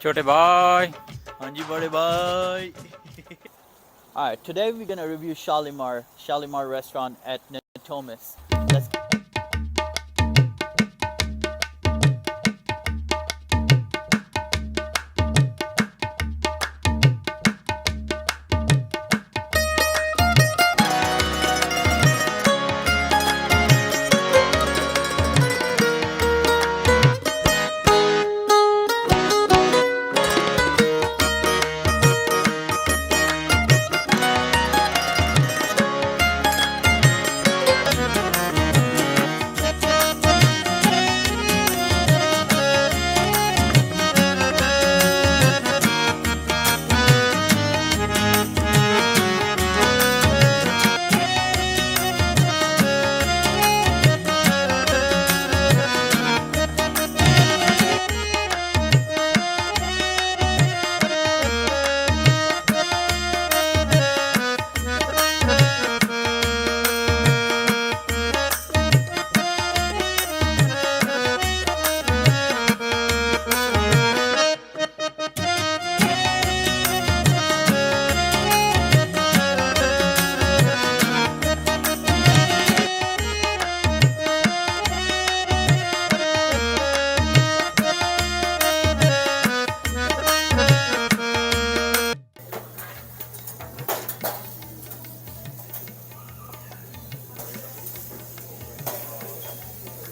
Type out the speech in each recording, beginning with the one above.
छोटे भाई। हाँ जी बड़े भाई. Alright, today we're gonna review Shalimar restaurant at Natomas. Let's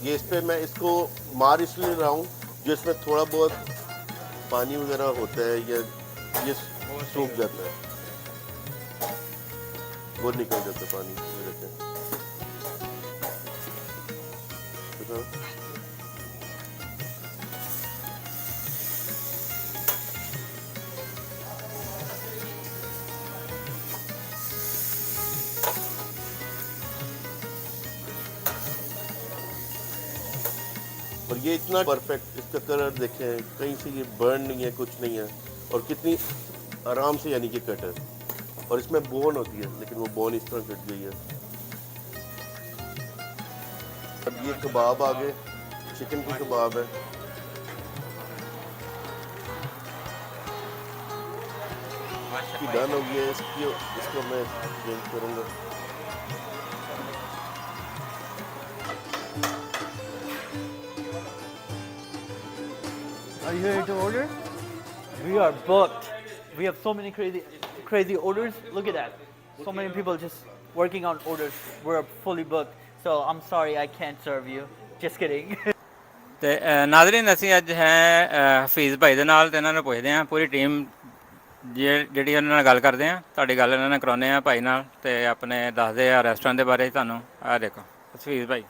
ये इस पे मैं इसको मार इसलिए रहा हूँ जो इसमें थोड़ा बहुत पानी वगैरह होता है या ये सूख जाता है, वो निकल जाता है पानी मेरे से. और ये इतना परफेक्ट, इसका कलर देखें, कहीं से ये बर्न नहीं है, कुछ नहीं है, और कितनी आराम से यानी कि कट है. और इसमें बोन होती है लेकिन वो बोन इस तरह कट गई है. अब ये कबाब आ गए, चिकन की कबाब है. डन हो गया इसको मैं चेंज करूँगा. Are you ready to order? We are booked. We have so many crazy orders. Look at that. So many people just working on orders. We're fully booked. So I'm sorry I can't serve you. Just kidding. ਤੇ ਨਾਜ਼ਰੀਨ ਅਸੀਂ ਅੱਜ ਹੈ ਹਫੀਜ਼ ਭਾਈ ਦੇ ਨਾਲ ਤੇ ਇਹਨਾਂ ਨੂੰ ਪੁੱਛਦੇ ਹਾਂ ਪੂਰੀ ਟੀਮ ਜਿਹੜੀ ਉਹਨਾਂ ਨਾਲ ਗੱਲ ਕਰਦੇ ਹਾਂ. ਤੁਹਾਡੀ ਗੱਲ ਇਹਨਾਂ ਨਾਲ ਕਰਾਉਂਦੇ ਹਾਂ ਭਾਈ ਨਾਲ ਤੇ ਆਪਣੇ ਦੱਸਦੇ ਆ ਰੈਸਟੋਰੈਂਟ ਦੇ ਬਾਰੇ ਤੁਹਾਨੂੰ. ਆਹ ਦੇਖੋ ਹਫੀਜ਼ ਭਾਈ.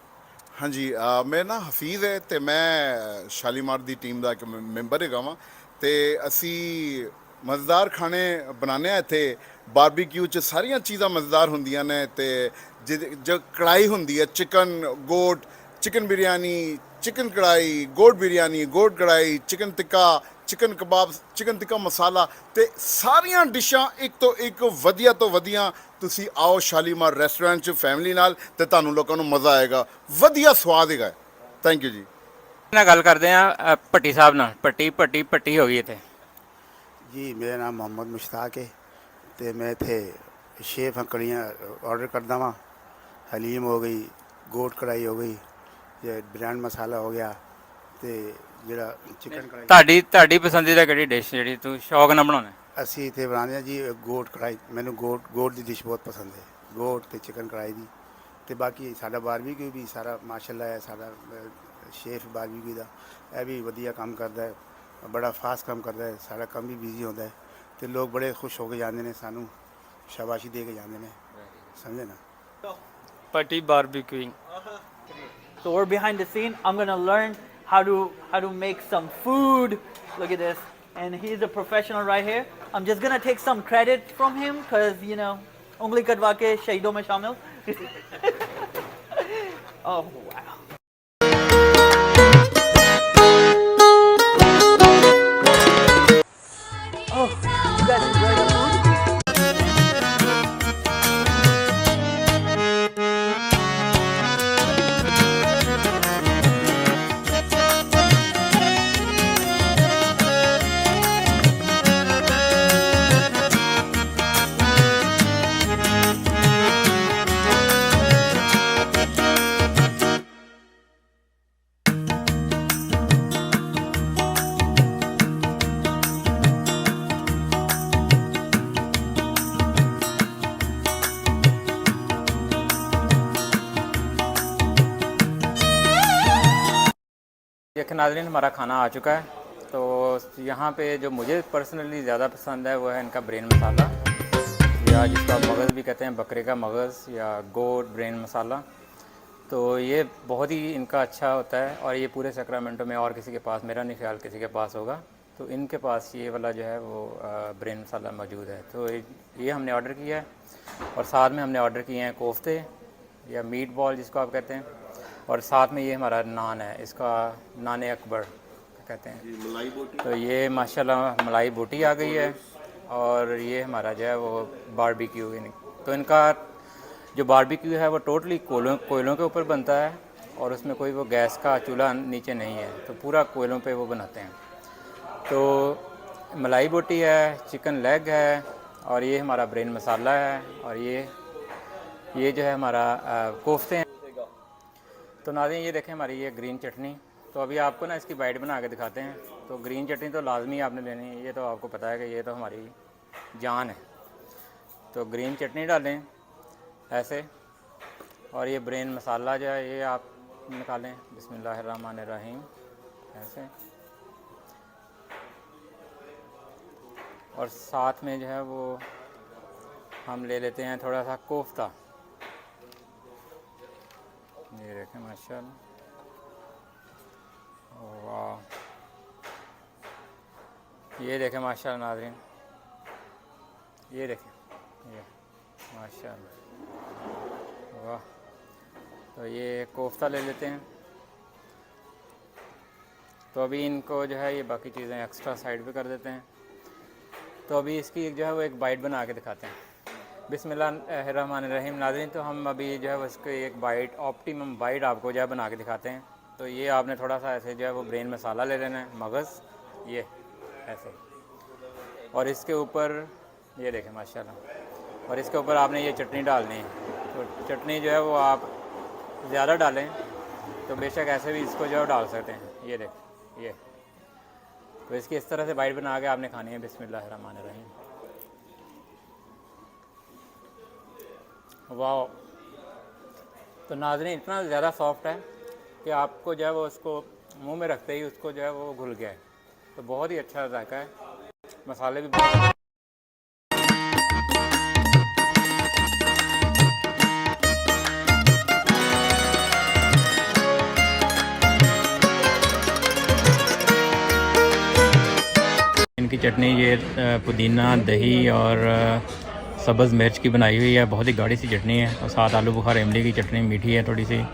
ਹਾਂਜੀ ਮੇਰਾ ਨਾਂ ਹਫੀਜ਼ ਹੈ ਅਤੇ ਮੈਂ ਸ਼ਾਲੀਮਾਰ ਦੀ ਟੀਮ ਦਾ ਇੱਕ ਮੈਂਬਰ ਹੈਗਾ ਵਾਂ ਅਤੇ ਅਸੀਂ ਮਜ਼ੇਦਾਰ ਖਾਣੇ ਬਣਾਉਂਦੇ ਹਾਂ ਇੱਥੇ. ਬਾਰਬੀਕਿਊ 'ਚ ਸਾਰੀਆਂ ਚੀਜ਼ਾਂ ਮਜ਼ੇਦਾਰ ਹੁੰਦੀਆਂ ਨੇ ਅਤੇ ਜੋ ਕੜਾਹੀ ਹੁੰਦੀ ਹੈ chicken goat, chicken biryani, chicken karahi, goat biryani, goat karahi, chicken tikka, chicken kebab, chicken tikka masala ਅਤੇ ਸਾਰੀਆਂ ਡਿਸ਼ਾਂ ਇੱਕ ਤੋਂ ਇੱਕ ਵਧੀਆ ਤੋਂ ਵਧੀਆ. ਤੁਸੀਂ ਆਓ ਸ਼ਾਲੀਮਾਰ ਰੈਸਟੋਰੈਂਟ 'ਚ ਫੈਮਿਲੀ ਨਾਲ ਅਤੇ ਤੁਹਾਨੂੰ ਲੋਕਾਂ ਨੂੰ ਮਜ਼ਾ ਆਏਗਾ. ਵਧੀਆ ਸਵਾਦ ਹੈਗਾ. ਥੈਂਕ ਯੂ ਜੀ. ਨਾਲ ਗੱਲ ਕਰਦੇ ਹਾਂ ਭੱਟੀ ਸਾਹਿਬ ਨਾਲ. ਭੱਟੀ ਹੋ ਗਈ ਇੱਥੇ ਜੀ. ਮੇਰਾ ਨਾਮ ਮੁਹੰਮਦ ਮੁਸ਼ਤਾਕ ਹੈ ਅਤੇ ਮੈਂ ਇੱਥੇ ਸ਼ੇਫ ਕੜੀਆਂ ਆਰਡਰ ਕਰਦਾ ਵਾਂ. ਹਲੀਮ ਹੋ ਗਈ, ਗੋਟ ਕੜਾਹੀ ਹੋ ਗਈ, ਬਿਰਿਆਨੀ ਮਸਾਲਾ ਹੋ ਗਿਆ ਅਤੇ ਜਿਹੜਾ ਚਿਕਨ ਕੜਾਹੀ. ਤੁਹਾਡੀ ਪਸੰਦੀਦਾ ਕਿਹੜੀ ਡਿਸ਼ ਜਿਹੜੀ ਤੂੰ ਸ਼ੌਕ ਨਾਲ ਬਣਾਉਣਾ? ਅਸੀਂ ਇੱਥੇ ਬਣਾਉਂਦੇ ਹਾਂ ਜੀ ਗੋਟ ਕੜਾਹੀ. ਮੈਨੂੰ ਗੋਟ ਦੀ ਡਿਸ਼ ਬਹੁਤ ਪਸੰਦ ਹੈ, ਗੋਟ ਅਤੇ ਚਿਕਨ ਕੜਾਹੀ ਦੀ. ਅਤੇ ਬਾਕੀ ਸਾਡਾ ਬਾਰਬੀਕਿਊ ਵੀ ਸਾਰਾ ਮਾਸ਼ਾਅੱਲਾ ਹੈ. ਸਾਡਾ ਸ਼ੇਫ ਬਾਰਬੀਕਿਊ ਦਾ ਇਹ ਵੀ ਵਧੀਆ ਕੰਮ ਕਰਦਾ ਹੈ, ਬੜਾ ਫਾਸਟ ਕੰਮ ਕਰਦਾ ਹੈ. ਸਾਡਾ ਕੰਮ ਵੀ ਬਿਜ਼ੀ ਹੁੰਦਾ ਹੈ ਅਤੇ ਲੋਕ ਬੜੇ ਖੁਸ਼ ਹੋ ਕੇ ਜਾਂਦੇ ਨੇ, ਸਾਨੂੰ ਸ਼ਾਬਾਸ਼ੀ ਦੇ ਕੇ ਜਾਂਦੇ ਨੇ. ਸਮਝੇ ਨਾ. Bhatti ਬਾਰਬੀਕਿਊਇੰਗ. So we're behind the scene. I'm gonna learn how to make some food. Look at this. And he's a professional right here. I'm just gonna take some credit from him because you know, ungli katwa ke shaheedon mein shamil. Oh wow. Oh, you guys enjoy the food? देखिए नाज़रीन, हमारा खाना आ चुका है। तो यहाँ पे जो मुझे पर्सनली ज़्यादा पसंद है वो है इनका ब्रेन मसाला, या जिसको आप मगज़ भी कहते हैं, बकरे का मगज़ या गोट ब्रेन मसाला। तो ये बहुत ही इनका अच्छा होता है और ये पूरे सैक्रामेंटो में और किसी के पास, मेरा नहीं ख्याल किसी के पास होगा, तो इनके पास ये वाला जो है वो ब्रेन मसाला मौजूद है। तो ये हमने ऑर्डर किया है और साथ में हमने ऑर्डर किए हैं कोफ्ते या मीट बॉल जिसको आप कहते हैं, और साथ में ये हमारा नान है, इसका नान अकबर कहते हैं। मलाई बोटी, तो ये माशाल्लाह मलाई बोटी आ गई है और ये हमारा जो है वो बारबेक्यू। तो इनका जो बारबेक्यू है वो टोटली कोयलों के ऊपर बनता है और उसमें कोई वो गैस का चूल्हा नीचे नहीं है, तो पूरा कोयलों पे वो बनाते हैं। तो मलाई बोटी है, चिकन लेग है और ये हमारा ब्रेन मसाला है और ये जो है हमारा कोफ्ते हैं। तो नाज़रीन ये देखें हमारी ये ग्रीन चटनी। तो अभी आपको ना इसकी बाइट बना के दिखाते हैं। तो ग्रीन चटनी तो लाजमी आपने लेनी है, ये तो आपको पता है कि ये तो हमारी जान है। तो ग्रीन चटनी डालें ऐसे, और ये ब्रेन मसाला जो है ये आप निकालें, बिस्मिल्लाहिर्रहमानिर्रहीम ऐसे, और साथ में जो है वो हम ले लेते हैं थोड़ा सा कोफ्ता। ये देखें माशाल्लाह, वाह, ये देखें माशाल्लाह नाज़रीन, ये देखें, ये माशाल्लाह, वाह। तो ये कोफ्ता ले लेते हैं। तो अभी इनको जो है ये बाकी चीज़ें एक्स्ट्रा साइड पे कर देते हैं। तो अभी इसकी जो है वो एक बाइट बना के दिखाते हैं। बिस्मिल्लाहिर्रहमानिर्रहीम। नाज़रीन तो हम अभी जो है उसको एक बाइट, ऑप्टिमम बाइट आपको जो है बना के दिखाते हैं। तो ये आपने थोड़ा सा ऐसे जो है वो ब्रेन मसाला ले लेना है, मगज़, ये ऐसे, और इसके ऊपर ये देखें माशाल्लाह, और इसके ऊपर आपने ये चटनी डालनी है। तो चटनी जो है वो आप ज़्यादा डालें तो बेशक ऐसे भी इसको जो है डाल सकते हैं। ये देखें, ये तो इसकी इस तरह से बाइट बना के आपने खानी है। बिस्मिल्लाहिर्रहमानिर्रहीम, वाह। तो नाज़रीन इतना ज़्यादा सॉफ्ट है कि आपको जो है वो उसको मुंह में रखते ही उसको जो है वो घुल गया है। तो बहुत ही अच्छा जायका है, मसाले भी बहुत इनकी चटनी ये पुदीना, दही और सब्ज़ मिर्च की बनाई हुई है, बहुत ही गाढ़ी सी चटनी है, और साथ आलू बुखारा इमली की चटनी मीठी है थोड़ी सी।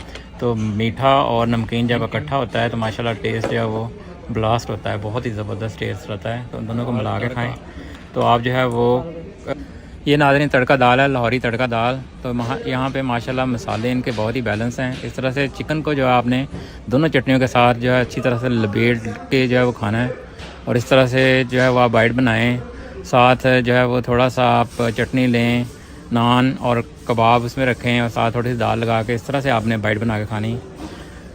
तो मीठा और नमकीन जब इकट्ठा होता है तो माशाल्लाह टेस्ट जो है वो ब्लास्ट होता है, बहुत ही ज़बरदस्त टेस्ट रहता है। तो उन दोनों को मिला के खाएँ तो आप जो है वो, ये नाज़रीन तड़का दाल है, लाहौरी तड़का दाल। तो यहाँ पे माशाल्लाह मसाले इनके बहुत ही बैलेंस हैं। इस तरह से चिकन को जो है आपने दोनों चटनियों के साथ जो है अच्छी तरह से लपेट के जो है वो खाना है, और इस तरह से जो है वो आप बाइट बनाएँ। साथ जो है वो थोड़ा सा आप चटनी लें, नान और कबाब उसमें रखें, और साथ थोड़ी सी दाल लगा के इस तरह से आपने बाइट बना के खानी।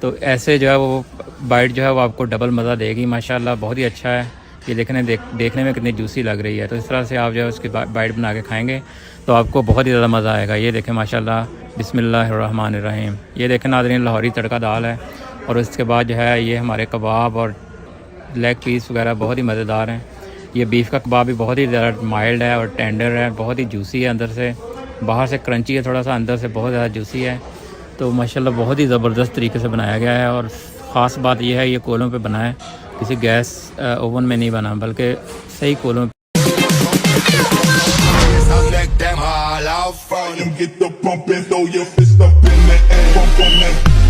तो ऐसे जो है वो बाइट जो है वो आपको डबल मज़ा देगी माशाल्लाह, बहुत ही अच्छा है। ये देखने में कितनी जूसी लग रही है। तो इस तरह से आप जो है उसकी बाइट बना के खाएंगे तो आपको बहुत ही ज़्यादा मज़ा आएगा। ये देखें माशाल्लाह, बिस्मिल्लाहिर्रहमानिर्रहीम। ये देखें नाज़रीन लाहौरी तड़का दाल है, और उसके बाद जो है ये हमारे कबाब और लेग पीस वगैरह बहुत ही मज़ेदार हैं। ये बीफ का कबाब भी बहुत ही ज़्यादा माइल्ड है और टेंडर है, बहुत ही जूसी है, अंदर से, बाहर से क्रंची है थोड़ा सा, अंदर से बहुत ज़्यादा जूसी है। तो माशाल्लाह बहुत ही ज़बरदस्त तरीके से बनाया गया है, और ख़ास बात यह है ये कोलों पे बना है, किसी गैस ओवन में नहीं बना, बल्कि सही कोलों Get the pump and throw your fist up in the air. Bump on that.